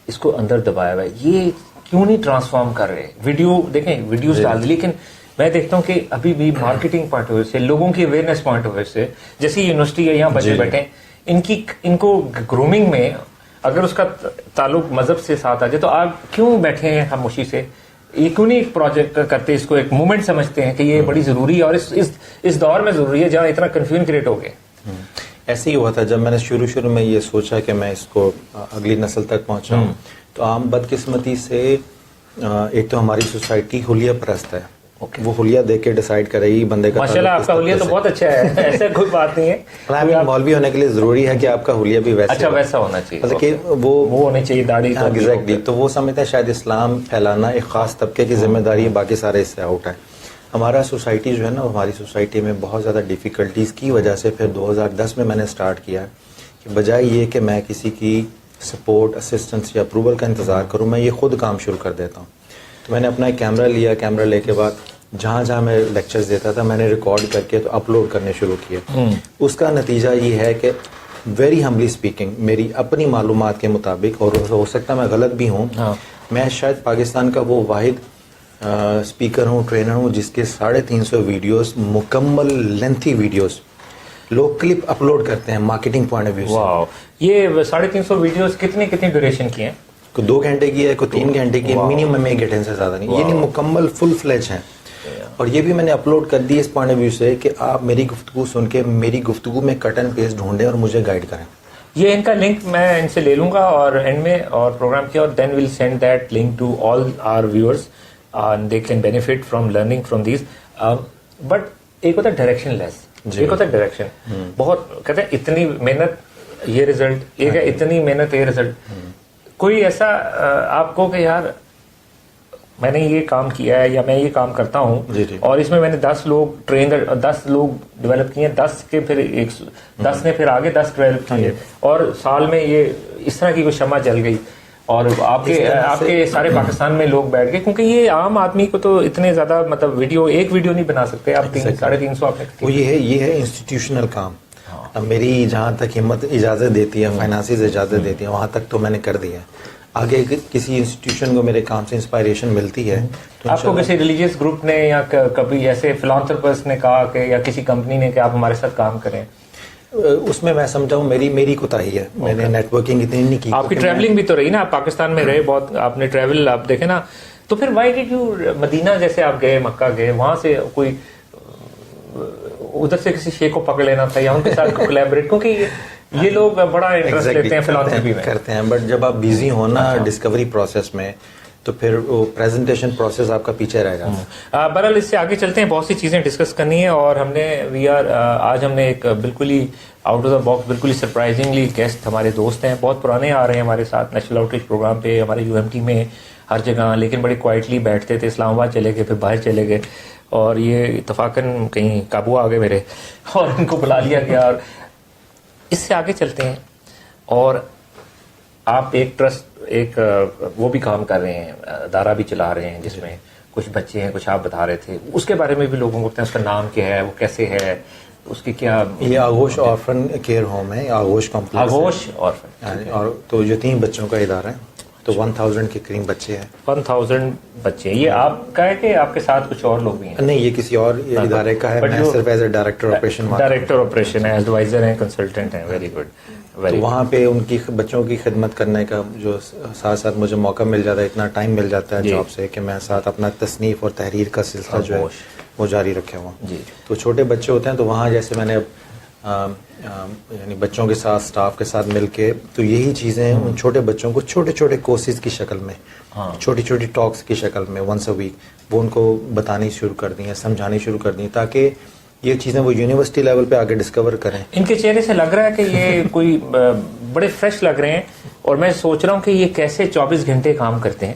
اس کو اندر دبایا ہوا ہے، یہ کیوں نہیں ٹرانسفارم کر رہے؟ ویڈیو دیکھیں، ویڈیوز ڈال دی، لیکن میں دیکھتا ہوں کہ ابھی بھی مارکیٹنگ پوائنٹ آف ویو سے، لوگوں کی اویئرنیس پوائنٹ آف ویو سے، جیسے یونیورسٹی ہے یہاں بچے بیٹھے ان کو گرومنگ میں اگر اس کا تعلق مذہب سے ساتھ آ جائے تو آپ کیوں بیٹھے ہیں خاموشی سے؟ یہ کیوں نہیں ایک پروجیکٹ کرتے، اس کو ایک موومنٹ سمجھتے ہیں کہ یہ بڑی ضروری ہے اور اس دور میں ضروری ہے جہاں اتنا کنفیوژن کریٹ ہو گیا؟ ایسے ہی ہوا تھا جب میں نے شروع میں یہ سوچا کہ میں اس کو اگلی نسل تک پہنچاؤں، تو عام بدقسمتی سے ایک تو ہماری سوسائٹی حلیہ پرست ہے، وہ حلیہ دیکھ کے ڈیسائیڈ کرے گی بندے کا. ماشاءاللہ آپ کا حلیہ تو بہت اچھا ہے، ایسا کوئی بات نہیں ہے. مولوی ہونے کے لیے ضروری ہے کہ آپ کا حلیہ بھی اچھا ویسا ہونا چاہیے، مطلب کہ وہ ہونی چاہیے داڑھی. ایگزیکٹلی. تو وہ سمجھتے ہیں شاید اسلام پھیلانا ایک خاص طبقے کی ذمہ داری ہے، باقی سارے اس سے آؤٹ ہے. ہمارا سوسائٹی جو ہے نا، ہماری سوسائٹی میں بہت زیادہ ڈیفیکلٹیز کی وجہ سے پھر 2010 میں نے اسٹارٹ کیا کہ بجائے یہ کہ میں کسی کی سپورٹ، اسسٹنس یا اپروول کا انتظار کروں، میں یہ خود کام شروع کر دیتا ہوں. تو میں نے اپنا ایک کیمرہ لیا، کیمرہ لے کے بعد جہاں میں لیکچرز دیتا تھا میں نے ریکارڈ کر کے تو اپلوڈ کرنے شروع کیے. اس کا نتیجہ یہ ہے کہ ویری ہمبلی اسپیکنگ، میری اپنی معلومات کے مطابق، اور ہو سکتا ہے میں غلط بھی ہوں، میں شاید پاکستان کا وہ واحد اسپیکر ہوں، ٹرینر ہوں جس کے 350 ویڈیوز، مکمل لینتھی ویڈیوز لوگ کلپ اپلوڈ کرتے ہیں مارکیٹنگ پوائنٹ آف ویو سے. یہ 350 ویڈیوز کتنی ڈیوریشن کی ہیں؟ کوئی 2 گھنٹے کی ہے، کوئی 3 گھنٹے کی ہے، منیمم 1 گھنٹے سے زیادہ نہیں. یہ نہیں، مکمل فل فلیج ہیں. اور یہ بھی میں نے اپلوڈ کر دی اس پوائنٹ آف ویو سے کہ آپ میری گفتگو سن کے میری گفتگو میں کٹ اینڈ پیسٹ ڈھونڈیں اور مجھے گائیڈ کریں. یہ ان کا لنک میں ان سے لے لوں گا اور اینڈ میں اور پروگرام کیا، اور then will send that link to all our viewers and they can benefit from learning from these. But ایک ہوتا ہے ڈائریکشن لیس، ایک ہوتا ہے ڈائریکشن. بہت کہتے ہیں اتنی محنت یہ رزلٹ، ایک ہے اتنی محنت یہ رزلٹ. کوئی ایسا آپ کو کہ یار میں نے یہ کام کیا ہے یا میں یہ کام کرتا ہوں اور اس میں میں نے 10 لوگ ٹرین 10 لوگ ڈیولپ کیے ہیں، 10 کے پھر 10 نے پھر آگے 10 ڈیولپ کیے، اور سال میں یہ اس طرح کی کوئی شمع جل گئی اور آپ کے سارے پاکستان میں لوگ بیٹھ گئے؟ کیونکہ یہ عام آدمی کو تو اتنے زیادہ مطلب ایک ویڈیو نہیں بنا سکتے آپ. 350 آپ نے یہ ہے انسٹیٹیوشنل کام. اب میری جہاں تک ہمت اجازت دیتی ہے، فائنانسز اجازت دیتی ہیں، وہاں تک تو میں نے کر دیا. آگے کسی انسٹیٹیوشن کو میرے کام سے انسپائریشن ملتی ہے. آپ کو کسی ریلیجیس گروپ نے یا کبھی ایسے فلانتھروپسٹ نے کہا کہ یا کسی کمپنی نے کہ آپ ہمارے ساتھ کام کریں؟ اس میں سمجھا ہوں میری کوتاہی ہے، میں نے نیٹ ورکنگ اتنی نہیں کی. آپ کی ٹریولنگ بھی تو رہی نا، آپ پاکستان میں رہے بہت، آپ نے ٹریول آپ دیکھے نا. تو پھر وائی ڈیڈ یو مدینہ جیسے آپ گئے، مکہ گئے، وہاں سے کوئی ادھر سے کسی شیخ کو پکڑ لینا تھا یا ان کے ساتھ کولیبریٹ؟ کیونکہ یہ لوگ بڑا انٹرسٹ لیتے ہیں فلانتھرپی میں، کرتے ہیں. بٹ جب آپ بیزی ہو نا ڈسکوری پروسیس میں تو پھر وہ پریزنٹیشن پروسیس آپ کا پیچھے رہ جاتا. بہرحال اس سے آگے چلتے ہیں، بہت سی چیزیں ڈسکس کرنی ہے. اور ہم نے آج ہم نے ایک بالکل ہی آؤٹ آف دا باکس، بالکل ہی سرپرائزنگلی گیسٹ ہمارے دوست ہیں، بہت پرانے آ رہے ہیں ہمارے ساتھ نیشنل آؤٹ ریچ پروگرام پہ، ہمارے UMT میں، ہر جگہ، لیکن بڑے کوائٹلی بیٹھتے تھے. اسلام آباد چلے گئے، پھر باہر چلے گئے، اور یہ اتفاقاً کہیں قابو آ گئے میرے اور ان کو بلا لیا گیا. اور اس سے آگے چلتے ہیں. اور آپ ایک ٹرسٹ، ایک وہ بھی کام کر رہے ہیں، ادارہ بھی چلا رہے ہیں جس میں کچھ بچے ہیں، کچھ آپ بتا رہے تھے، اس کے بارے میں بھی لوگوں کو بتائیں، اس کا نام کیا ہے، وہ کیسے ہے، اس کی کیا؟ یہ آغوش آرفن کیئر ہوم ہے، آغوش کمپلیکس. آغوش آرفن، اور تو یہ 3 بچوں کا ادارہ ہے، تو 1000 کے قریب بچے ہیں. 1000 بچے. یہ آپ کا ہے کہ آپ کے ساتھ کچھ اور لوگ بھی ہیں؟ نہیں، یہ کسی اور ادارے کا ہے. میں صرف ایز اے ڈائریکٹر آپریشن ہے، ایڈوائزر ہیں، کنسلٹنٹ ہیں. Very good. تو وہاں پہ ان کی بچوں کی خدمت کرنے کا جو ساتھ ساتھ مجھے موقع مل جاتا ہے، اتنا ٹائم مل جاتا ہے جاب سے کہ میں ساتھ اپنا تصنیف اور تحریر کا سلسلہ جو ہے وہ جاری رکھے ہوا. تو چھوٹے بچے ہوتے ہیں، تو وہاں جیسے میں نے یعنی بچوں کے ساتھ، اسٹاف کے ساتھ مل کے، تو یہی چیزیں ان چھوٹے بچوں کو چھوٹے چھوٹے کورسز کی شکل میں، چھوٹی چھوٹی ٹاکس کی شکل میں ونس اے ویک وہ ان کو بتانی شروع کر دی ہیں، سمجھانی شروع کر دی، تاکہ یہ چیزیں وہ یونیورسٹی لیول پہ آگے ڈسکور کریں. ان کے چہرے سے لگ رہا ہے کہ یہ کوئی بڑے فریش لگ رہے ہیں اور میں سوچ رہا ہوں کہ یہ کیسے 24 گھنٹے کام کرتے ہیں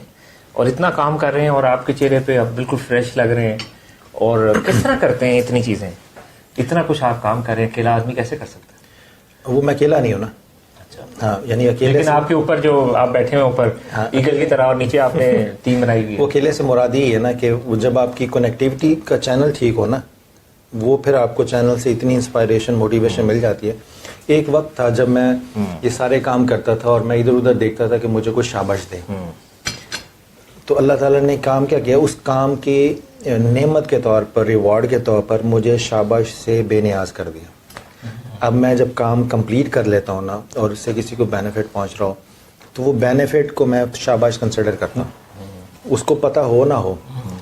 اور اتنا کام کر رہے ہیں اور آپ کے چہرے پہ اب بالکل فریش لگ رہے ہیں, اور کس طرح کرتے ہیں اتنی چیزیں, اتنا کچھ آپ کام کر رہے ہیں, اکیلا آدمی کیسے کر سکتا ہے؟ وہ میں اکیلا نہیں ہوں نا. ہاں یعنی اکیلے لیکن آپ کے اوپر جو آپ بیٹھے ہیں اوپر ایگل کی طرح اور نیچے آپ نے ٹیم بنائی ہوئی ہے. وہ اکیلے سے مراد یہ ہے نا کہ جب آپ کی کنیکٹیوٹی کا چینل ٹھیک ہو نا, وہ پھر آپ کو چینل سے اتنی انسپائریشن موٹیویشن مل جاتی ہے. ایک وقت تھا جب میں یہ سارے کام کرتا تھا اور میں ادھر ادھر دیکھتا تھا کہ مجھے کچھ شاباش دے, تو اللہ تعالیٰ نے کام کیا کیا, اس کام کی نعمت کے طور پر, ریوارڈ کے طور پر مجھے شاباش سے بے نیاز کر دیا. اب میں جب کام کمپلیٹ کر لیتا ہوں نا اور اس سے کسی کو بینیفٹ پہنچ رہا ہو, تو وہ بینیفٹ کو میں شاباش کنسیڈر کرتا ہوں, اس کو پتہ ہو نہ ہو.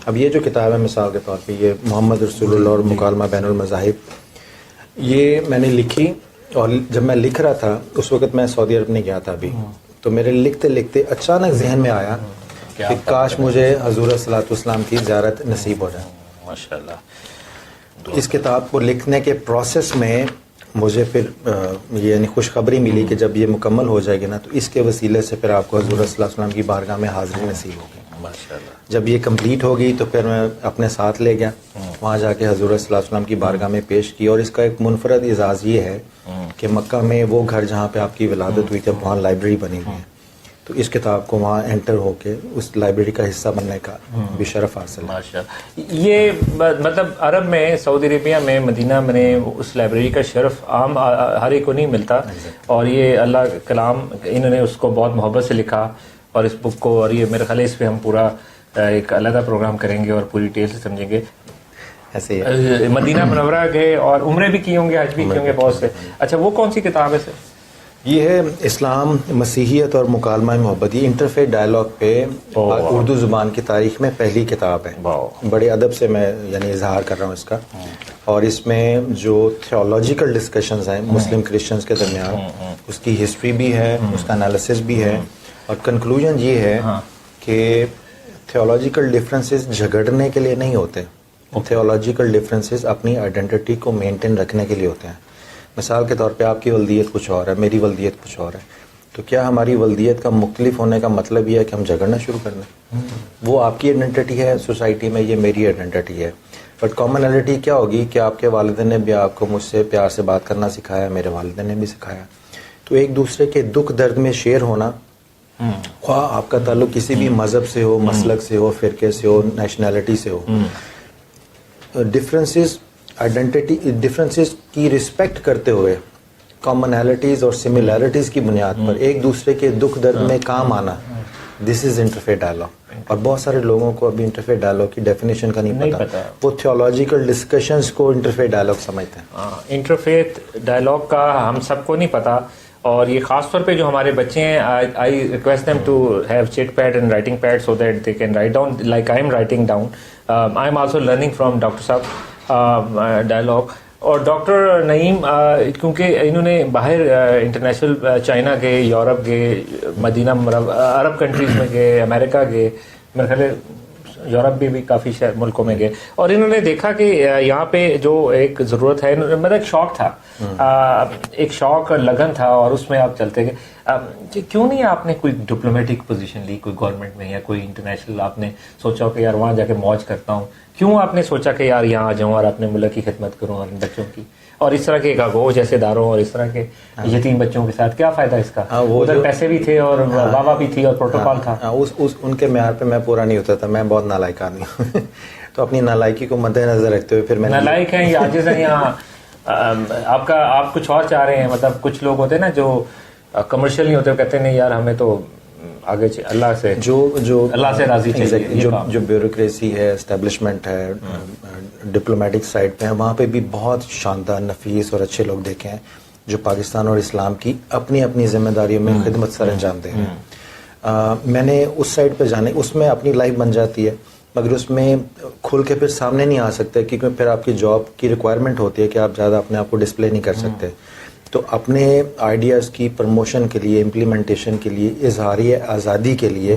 اب یہ جو کتاب ہے مثال کے طور پہ, یہ محمد رسول اللہ اور مکالمہ بین المذاہب, یہ میں نے لکھی, اور جب میں لکھ رہا تھا اس وقت میں سعودی عرب نہیں گیا تھا ابھی, تو میرے لکھتے لکھتے اچانک ذہن میں آیا کہ کاش مجھے حضور صلی اللہ علیہ وسلم کی زیارت نصیب ہو جائے. ماشاءاللہ. اس کتاب کو لکھنے کے پروسیس میں مجھے پھر یہ یعنی خوشخبری ملی کہ جب یہ مکمل ہو جائے گی نا, تو اس کے وسیلے سے پھر آپ کو حضور صلی اللہ علیہ وسلم کی بارگاہ میں حاضری نصیب ہوگی. ماشاءاللہ. جب یہ کمپلیٹ ہو گئی تو پھر میں اپنے ساتھ لے گیا, وہاں جا کے حضور صلی اللہ علیہ وسلم کی بارگاہ میں پیش کی. اور اس کا ایک منفرد اعزاز یہ ہے کہ مکہ میں وہ گھر جہاں پہ آپ کی ولادت ہوئی تھی, وہاں لائبریری بنی ہوئی ہے, تو اس کتاب کو وہاں انٹر ہو کے اس لائبریری کا حصہ بننے کا بھی شرف حاصل ہے. ماشاءاللہ. یہ مطلب عرب میں, سعودی عربیہ میں, مدینہ میں اس لائبریری کا شرف عام ہر ایک کو نہیں ملتا, اور یہ اللہ کلام انہوں نے اس کو بہت محبت سے لکھا, اور اس بک کو, اور یہ میرے خیال ہے اس پہ ہم پورا ایک علیحدہ پروگرام کریں گے اور پوری ڈیٹیل سے سمجھیں گے. ایسے ہی مدینہ منورہ گئے اور عمرے بھی کیے ہوں گے, حج بھی کیے ہوں گے بہت سے. اچھا, وہ کون سی کتاب ہے سر؟ یہ ہے اسلام, مسیحیت اور مکالمہ محبت. یہ انٹرفیت ڈائلاگ پہ اردو زبان کی تاریخ میں پہلی کتاب ہے. بڑے ادب سے میں یعنی اظہار کر رہا ہوں اس کا, اور اس میں جو تھیولوجیکل ڈسکشنز ہیں مسلم کرسچنز کے درمیان, اس کی ہسٹری بھی ہے, اس کا انالیسس بھی ہے, اور کنکلوژن یہ ہے کہ تھیولوجیکل ڈفرینسز جھگڑنے کے لیے نہیں ہوتے, تھیولوجیکل ڈفرینسز اپنی آئیڈینٹی کو مینٹین رکھنے کے لیے ہوتے ہیں. مثال کے طور پہ آپ کی ولدیت کچھ اور ہے, میری ولدیت کچھ اور ہے, تو کیا ہماری ولدیت کا مختلف ہونے کا مطلب یہ ہے کہ ہم جھگڑنا شروع کر دیں؟ وہ آپ کی آئیڈینٹی ہے سوسائٹی میں, یہ میری آئیڈینٹی ہے, بٹ کامنالٹی کیا ہوگی کہ آپ کے والدین نے بھی آپ کو مجھ سے پیار سے بات کرنا سکھایا, میرے والدین نے بھی سکھایا. تو ایک دوسرے کے دکھ درد میں شیئر ہونا, خواہ آپ کا تعلق کسی بھی مذہب سے ہو, مسلک سے ہو, فرقے سے ہو, نیشنلٹی سے ہو, ڈفرینسز آئیڈینٹی ڈفرینسز کی رسپیکٹ کرتے ہوئے کامنالٹیز اور سملیرٹیز کی بنیاد پر ایک دوسرے کے دکھ درد میں کام آنا, دس از انٹرفیت ڈائلاگ. اور بہت سارے لوگوں کو ابھی انٹرفیت ڈائلاگ کی ڈیفینیشن کا نہیں پتا, وہ تھیولوجیکل ڈسکشنز کو انٹرفیت ڈائلاگ سمجھتے ہیں. انٹرفیت ڈائلاگ کا ہم سب کو نہیں پتا, اور یہ خاص طور پہ جو ہمارے بچے ہیں, I request them to have chat pad and writing pad so that they can write down like I am writing down. I am also learning from doctor صاحب ڈائلاگ. اور ڈاکٹر نعیم, کیونکہ انہوں نے باہر انٹرنیشنل چائنا گئے, Europe گئے, مدینہ عرب countries میں گئے, امریکہ گئے, میرے خیال ہے یورپ بھی کافی ملکوں میں گئے, اور انہوں نے دیکھا کہ یہاں پہ جو ایک ضرورت ہے, مطلب ایک شوق تھا, ایک شوق لگن تھا, اور اس میں آپ چلتے گئے. کیوں نہیں آپ نے کوئی ڈپلومیٹک پوزیشن لی, کوئی گورنمنٹ میں یا کوئی انٹرنیشنل, آپ نے سوچا کہ یار وہاں جا کے موج کرتا ہوں, کیوں آپ نے سوچا کہ یار یہاں آ جاؤں اور اپنے ملک کی خدمت کروں اور بچوں کی, اور اس طرح کے گاگو جیسے اداروں اور اس طرح کے یتیم بچوں کے ساتھ کیا فائدہ اس کا؟ ادھر پیسے بھی تھے اور واہ بھی تھی اور پروٹوکال تھا. ان کے معیار پہ میں پورا نہیں ہوتا تھا, میں بہت نالائق آدمی ہوں. تو اپنی نالائکی کو مد نظر رکھتے ہوئے پھر میں نالائق ہیں یا عاجز ہیں, یہاں آپ کچھ اور چاہ رہے ہیں. مطلب کچھ لوگ ہوتے ہیں نا جو کمرشل نہیں ہوتے, کہتے ہیں نہیں یار ہمیں تو آگے اللہ سے جو اللہ سے راضی چاہیے. جو بیوروکریسی ہے, اسٹیبلشمنٹ ہے, ڈپلومیٹک سائڈ پہ ہے, وہاں پہ بھی بہت شاندار, نفیس اور اچھے لوگ دیکھے ہیں جو پاکستان اور اسلام کی اپنی اپنی ذمہ داریوں میں خدمت سر انجام دے ہیں. میں نے اس سائڈ پہ جانے, اس میں اپنی لائف بن جاتی ہے, مگر اس میں کھل کے پھر سامنے نہیں آ سکتے, کیونکہ پھر آپ کی جاب کی ریکوائرمنٹ ہوتی ہے کہ آپ زیادہ اپنے آپ کو ڈسپلے نہیں کر سکتے. تو اپنے آئیڈیاز کی پروموشن کے لیے, امپلیمنٹیشن کے لیے, اظہاری آزادی کے لیے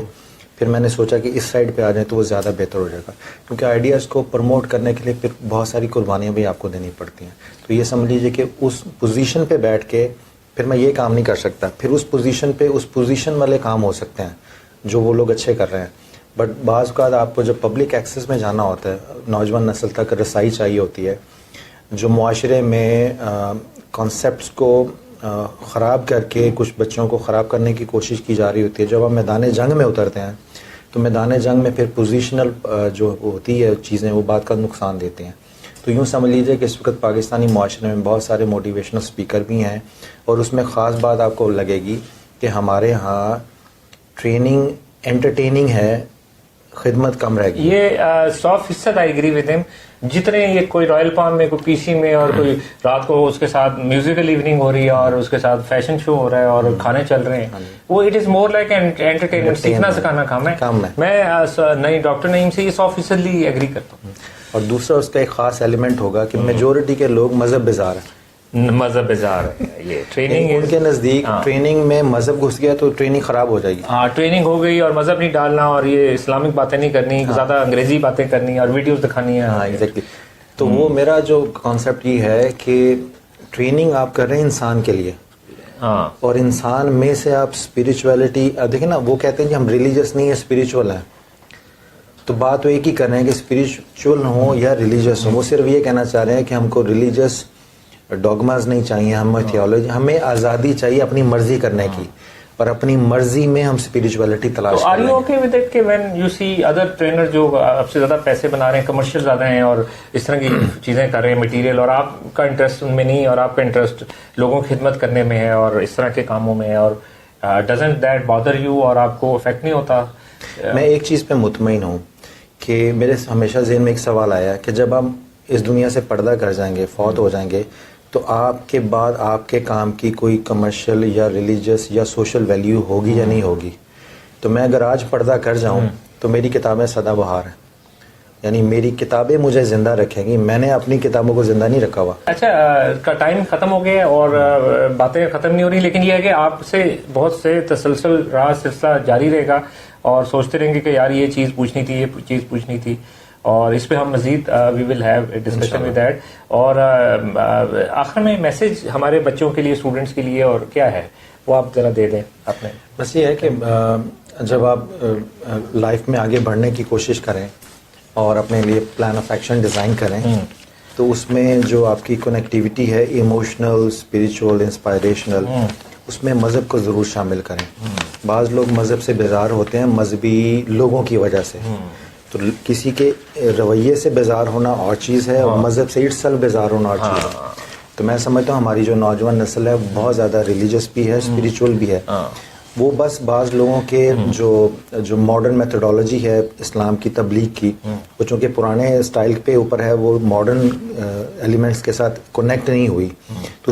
پھر میں نے سوچا کہ اس سائڈ پہ آ جائیں تو وہ زیادہ بہتر ہو جائے گا, کیونکہ آئیڈیاز کو پروموٹ کرنے کے لیے پھر بہت ساری قربانیاں بھی آپ کو دینی پڑتی ہیں. تو یہ سمجھ لیجیے کہ اس پوزیشن پہ بیٹھ کے پھر میں یہ کام نہیں کر سکتا. پھر اس پوزیشن والے کام ہو سکتے ہیں جو وہ لوگ اچھے کر رہے ہیں. بٹ بعض اوقات آپ کو جب پبلک ایکسیس میں جانا ہوتا ہے, نوجوان نسل تک رسائی چاہیے ہوتی ہے, جو معاشرے میں کانسیپٹس کو خراب کر کے کچھ بچوں کو خراب کرنے کی کوشش کی جا رہی ہوتی ہے. جب آپ میدان جنگ میں اترتے ہیں تو میدان جنگ میں پھر پوزیشنل جو ہوتی ہے چیزیں وہ بات کا نقصان دیتے ہیں. تو یوں سمجھ لیجئے کہ اس وقت پاکستانی معاشرے میں بہت سارے موٹیویشنل سپیکر بھی ہیں, اور اس میں خاص بات آپ کو لگے گی کہ ہمارے ہاں ٹریننگ انٹرٹیننگ ہے, خدمت کم رہ گئی. یہ 100% آئی ایگری ود ہم. جتنے یہ کوئی رائل پام میں, کوئی پی سی میں, اور کوئی رات کو اس کے ساتھ میوزیکل ایوننگ ہو رہی ہے اور اس کے ساتھ فیشن شو ہو رہا ہے اور کھانے چل رہے ہیں, وہ it is more like entertainment, سیکھنا سکھانا کام ہے. میں ڈاکٹر نعیم سے یہ 100% ایگری کرتا ہوں. اور دوسرا اس کا ایک خاص ایلیمنٹ ہوگا کہ میجورٹی کے لوگ مذہب بیزار ہیں. مذہب بیزار ہے. یہ ٹریننگ ان کے نزدیک ٹریننگ میں مذہب گھس گیا تو ٹریننگ خراب ہو جائے گی. ہاں, ٹریننگ ہو گئی اور مذہب نہیں ڈالنا اور یہ اسلامک باتیں نہیں کرنی, زیادہ انگریزی باتیں کرنی اور ویڈیوز دکھانی ہے. ہاں ایگزیکٹلی. تو وہ میرا جو کانسیپٹ یہ ہے کہ ٹریننگ آپ کر رہے ہیں انسان کے لیے, ہاں, اور اور انسان میں سے آپ اسپریچولیٹی دیکھیں نا, وہ کہتے ہیں کہ ہم ریلیجس نہیں ہیں اسپریچول ہیں. تو بات وہ ایک ہی کر رہے ہیں کہ اسپریچول ہوں یا ریلیجس ہوں. وہ صرف یہ کہنا چاہ رہے ہیں کہ ہم کو ریلیجس ڈوگماز نہیں چاہیے, ہمیں تھیولوجی, ہمیں آزادی چاہیے اپنی مرضی کرنے کی, اور اپنی مرضی میں ہم اسپریچولیٹی تلاش تو کر آر رہے یو ہیں. اوکے ود اٹ کہ when you see other trainer جو اب سے زیادہ پیسے بنا رہے ہیں, کمرشل زیادہ ہیں اور اس طرح کی چیزیں کر رہے ہیں مٹیریل, اور آپ کا انٹرسٹ ان میں نہیں, اور آپ کا انٹرسٹ لوگوں کی خدمت کرنے میں ہے اور اس طرح کے کاموں میں ہے, اور ڈزنٹ دیٹ بادر یو, اور آپ کو افیکٹ نہیں ہوتا؟ میں ایک چیز پہ مطمئن ہوں کہ میرے ہمیشہ ذہن میں ایک سوال آیا کہ جب ہم اس دنیا سے پردہ کر جائیں گے, فوت ہو جائیں گے, تو آپ کے بعد آپ کے کام کی کوئی کمرشل یا ریلیجس یا سوشل ویلیو ہوگی یا نہیں ہوگی. تو میں اگر آج پردہ کر جاؤں تو میری کتابیں سدا بہار ہیں, یعنی میری کتابیں مجھے زندہ رکھیں گی, میں نے اپنی کتابوں کو زندہ نہیں رکھا ہوا. اچھا, کا ٹائم ختم ہو گیا اور باتیں ختم نہیں ہو رہی, لیکن یہ ہے کہ آپ سے بہت سے تسلسل رہا, سلسلہ جاری رہے گا, اور سوچتے رہیں گے کہ یار یہ چیز پوچھنی تھی, یہ چیز پوچھنی تھی, اور اس پہ ہم مزید we will have a discussion with that. اور آخر میں میسج ہمارے بچوں کے لیے, اسٹوڈنٹس کے لیے اور کیا ہے, وہ آپ ذرا دے دیں اپنے. بس یہ ہے کہ جب آپ لائف میں آگے بڑھنے کی کوشش کریں اور اپنے لیے پلان آف ایکشن ڈیزائن کریں, تو اس میں جو آپ کی کنیکٹیوٹی ہے ایموشنل, اسپریچول, انسپائریشنل, اس میں مذہب کو ضرور شامل کریں. بعض لوگ مذہب سے بیزار ہوتے ہیں مذہبی لوگوں کی وجہ سے, تو کسی کے رویے سے بیزار ہونا اور چیز ہے, اور مذہب سے اٹ سیلف بیزار ہونا اور چیز ہے. تو میں سمجھتا ہوں ہماری جو نوجوان نسل ہے بہت زیادہ ریلیجس بھی ہے, اسپریچول بھی ہے. وہ بس بعض لوگوں کے جو ماڈرن میتھڈالوجی ہے اسلام کی تبلیغ کی, وہ چونکہ پرانے اسٹائل پہ اوپر ہے, وہ ماڈرن ایلیمنٹس کے ساتھ کنیکٹ نہیں ہوئی, تو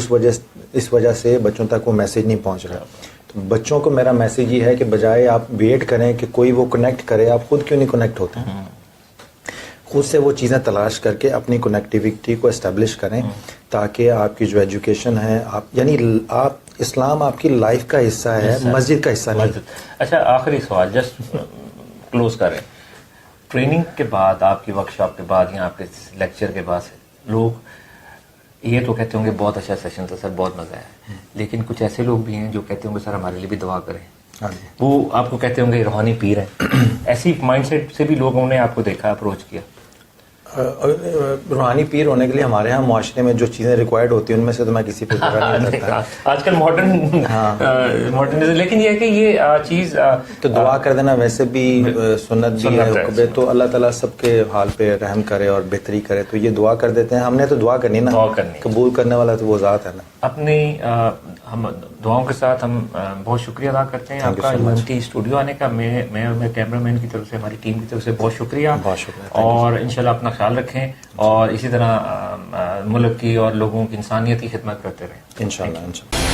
اس وجہ سے بچوں تک وہ میسیج نہیں پہنچ رہا. تو بچوں کو میرا میسیج یہ ہے کہ بجائے آپ ویٹ کریں کہ کوئی وہ کنیکٹ کرے, آپ خود کیوں نہیں کنیکٹ ہوتے ہیں, خود سے وہ چیزیں تلاش کر کے اپنی کنیکٹیوٹی کو اسٹیبلش کریں, تاکہ آپ کی جو ایجوکیشن ہے, آپ یعنی آپ اسلام آپ کی لائف کا حصہ ہے, مسجد کا حصہ نہیں. اچھا, آخری سوال جسٹ کلوز کریں. ٹریننگ کے بعد, آپ کی ورک شاپ کے بعد یا آپ کے لیکچر کے بعد لوگ یہ تو کہتے ہوں گے بہت اچھا سیشن تھا سر, بہت مزہ آیا, لیکن کچھ ایسے لوگ بھی ہیں جو کہتے ہوں گے سر ہمارے لیے بھی دعا کریں. وہ آپ کو کہتے ہوں گے روحانی پیر ہیں. ایسی مائنڈ سیٹ سے بھی لوگوں نے آپ کو دیکھا, اپروچ کیا. روحانی پیر ہونے کے لیے ہمارے ہاں معاشرے میں جو چیزیں ریکوائرڈ ہوتی ہیں ان میں سے تو میں کسی پہ نہیں کرتا. آج کل ماڈرن, لیکن یہ ہے کہ یہ چیز تو دعا کر دینا ویسے بھی سنت بھی ہے, تو اللہ تعالیٰ سب کے حال پہ رحم کرے اور بہتری کرے, تو یہ دعا کر دیتے ہیں. ہم نے تو دعا کرنی نا, قبول کرنے والا تو وہ ذات ہے نا. اپنی ہم دعاؤں کے ساتھ ہم بہت شکریہ ادا کرتے ہیں آپ کا یونٹی اسٹوڈیو آنے کا. میں اور میرے کیمرہ مین کی طرف سے, ہماری ٹیم کی طرف سے بہت شکریہ. اور انشاءاللہ اپنا خیال رکھیں اور اسی طرح ملک کی اور لوگوں کی انسانیت کی خدمت کرتے رہیں. انشاءاللہ.